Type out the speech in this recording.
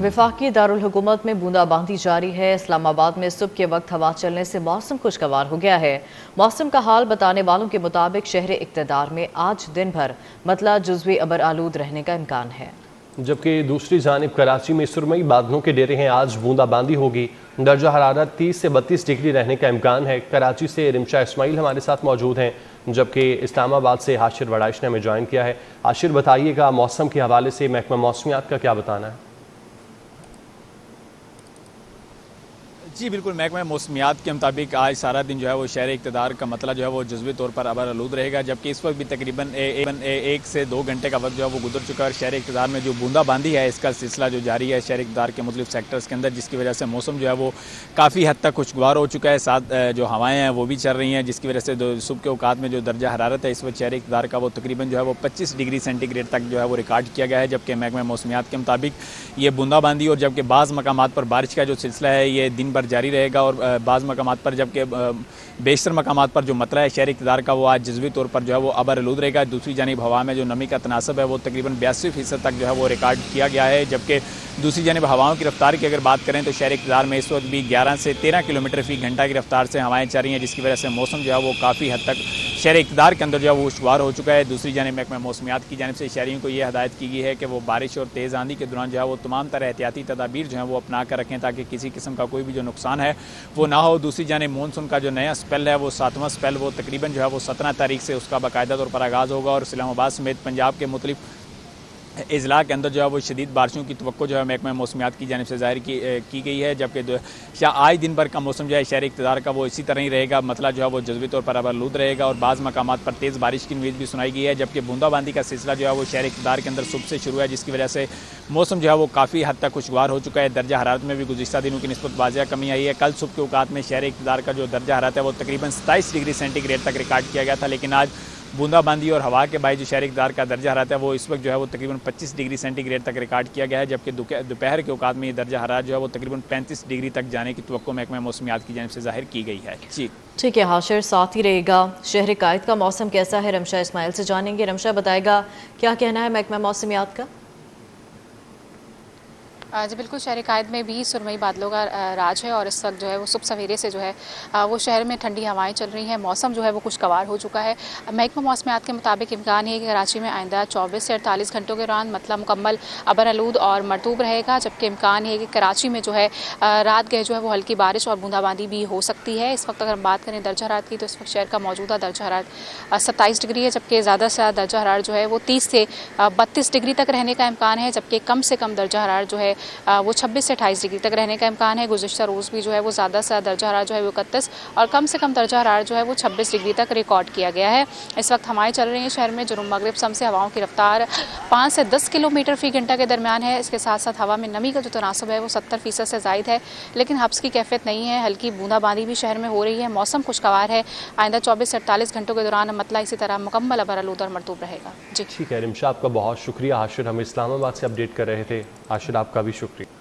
वफाकी दारुल हुकूमत में बूंदाबांदी जारी है। इस्लामाबाद में सुबह के वक्त हवा चलने से मौसम खुशगवार हो गया है। मौसम का हाल बताने वालों के मुताबिक शहर इक़्तिदार में आज दिन भर मतला जुज़वी अबर आलूद रहने का इम्कान है, जबकि दूसरी जानिब कराची में सुरमई बादलों के डेरे हैं। आज बूंदाबांदी होगी। दर्जा हरारत 30 से 32 डिग्री रहने का इम्कान है। कराची से रिमशा इस्माइल हमारे साथ मौजूद हैं, जबकि इस्लामाबाद से हाशिर वड़ाइश ने हमें ज्वाइन किया है। हाशिर, बताइएगा मौसम के हवाले से महकमा मौसमियात का क्या बताना है? जी बिल्कुल, महकमा मौसमियात के मुताबिक आज सारा दिन जो है वो शहर इक़्तिदार का मतला जो है वो जुज़वी तौर पर अबर आलूद रहेगा, जबकि इस वक्त भी तकरीबन 1 से 2 घंटे का वक्त जो है वो गुजर चुका है। और शहर इक़्तिदार में जो बूंदाबांदी है इसका सिलसिला जो जारी है शहर इक़्तिदार के मुख्तलिफ सेक्टर्स के अंदर, जिसकी वजह से मौसम जो है वो काफ़ी हद तक खुशगवार हो चुका है। साथ जो हवाएँ हैं वो भी चल रही हैं, जिसकी वजह से सुबह के औकात में जो दर्जा हरारत है इस वक्त शहर इक़्तिदार का वो तकरीबन जो है वो 25 डिग्री सेंटीग्रेड तक जो है वो रिकॉर्ड किया गया है। जबकि महकमा मौसमियात के मुताबिक ये बूंदाबांदी और जबकि बाज़ मकामात पर बारिश का जो सिलसिला है ये दिन भर जारी रहेगा। और बाज़ मकामात पर, जबकि बेशतर मकामात पर जो मतला है शहर इक़्तिदार का वो आज जज़वी तौर पर जो है वो अबर आलूद रहेगा। दूसरी जानिब हवा में जो नमी का तनासब है वो तकरीबन 82% तक जो है वो रिकॉर्ड किया गया है। जबकि दूसरी जानिब हवाओं की रफ्तार की अगर बात करें तो शहर इक़्तिदार में इस वक्त भी 11 से 13 किलोमीटर फ़ी घंटा की रफ्तार से हवाएं चल रही हैं, जिसकी वजह से मौसम जो है वो काफ़ी हद तक शहर इक़्तिदार के अंदर जो है वो खुशगवार हो चुका है। दूसरी जानिब महकमा मौसमियात की जानिब से शहरियों को ये हदायत की गई है कि वो बारिश और तेज़ आंधी के दौरान जो है वो तमाम तरह एहतियाती तदाबीर जो है वो अपना कर रखें, ताकि किसी किस्म का कोई भी जो नुकसान है वो ना हो। दूसरी जानिब मानसून का जो नया स्पेल है वो 7वां स्पेल वो तकरीबन जो है वो 17 तारीख से उसका बाकायदा तौर पर आगाज़ होगा। और इस्लामाबाद समेत पंजाब के मुख्तलिफ इज़ला के अंदर जो है वो शदीद बारिशों की तवक्को जो है महकमा मौसमियात की जानिब से ज़ाहिर की गई है। जबकि आज दिन भर का मौसम जो है शहर इक़्तिदार का वो इसी तरह ही रहेगा, मतलब जो है वो जज़वी तौर पर अबर आलूद रहेगा और बाज़ मकामात पर तेज़ बारिश की उम्मीद भी सुनाई गई है। जबकि बूंदाबांदी का सिलसिला जो है वो शहर इक़्तिदार के अंदर सुबह से शुरू है, जिसकी वजह से मौसम जो है वो काफ़ी हद तक खुशगवार हो चुका है। दर्जा हरारत में भी गुज़िश्ता दिनों की निस्बत वाज़िया कमी आई है। कल सुबह के औकात में शहर इक़्तिदार का जो दर्जा हरारत है वो तकरीबन 27 डिग्री सेंटीग्रेड तक रिकॉर्ड किया गया था, लेकिन आज बूंदाबांदी और हवा के बाई जो शहर इक़्तिदार का दर्जा हरारत है वो इस वक्त जो है वो तकरीबन 25 डिग्री सेंटीग्रेड तक रिकॉर्ड किया गया है। जबकि दोपहर के औकात में ये दर्जा हरारत जो है वो तकरीबन 35 डिग्री तक जाने की तवक्को महकमा मौसमियात की जानिब से ज़ाहिर की गई है। जी ठीक है हाशिर, साथ ही रहेगा। शहर कायद का मौसम कैसा है, रमशा इस्माइल से जानेंगे। रमशा, बताएगा क्या कहना है महकमा मौसमियात का? जी बिल्कुल, शहर कायद में भी सुरमई बादलों का राज है और इस वक्त जो है वो सुबह सवेरे से जो है वो शहर में ठंडी हवाएं चल रही हैं। मौसम जो है वो खुशगवार हो चुका है। महकमा मौसमियात के मुताबिक इम्कान है कि कराची में आइंदा 24 से 48 घंटों के दौरान मतलब मुकम्मल अबर आलूद और मरतूब रहेगा। जबकि इम्कान है कि कराची में जो है रात गए जो है वो हल्की बारिश और बूंदाबांदी भी हो सकती है। इस वक्त अगर हम बात करें दर्जा हरारत की तो इस वक्त शहर का मौजूदा दर्जा हरारत 27 डिग्री है, जबकि ज़्यादा से ज़्यादा दर्जा हरारत जो है वो 30 से 32 डिग्री तक रहने का इम्कान है। जबकि कम से कम दर्जा हरारत जो है वो 26 से 28 डिग्री तक रहने का इम्कान है। गुज़िश्ता रोज़ भी जो है वो ज़्यादा से ज़्यादा दर्जा हरारत जो है वो 31 और कम से कम दर्जा हरारत जो है वो 26 डिग्री तक रिकॉर्ड किया गया है। इस वक्त हवाएं चल रही हैं शहर में जुनूब मगरिब सम से हवाओं की रफ्तार 5 से 10 किलोमीटर फ़ी घंटा के दरमियान है। इसके साथ साथ हवा में नमी का जो तनासब है वो 70% से ज़ायद है, लेकिन हब्स की कैफियत नहीं है। हल्की बूंदाबांदी भी शहर में हो रही है। मौसम खुशगवार है। आइंदा 24 से 48 घंटों के दौरान मतला इसी तरह मुकम्मल अबर आलूद और मरतूब रहेगा। जी ठीक है रिमशा, आपका बहुत शुक्रिया। हाशिर हमें इस्लामाबाद से अपडेट कर रहे थे। हाशिर, आपका भी शुक्रिया।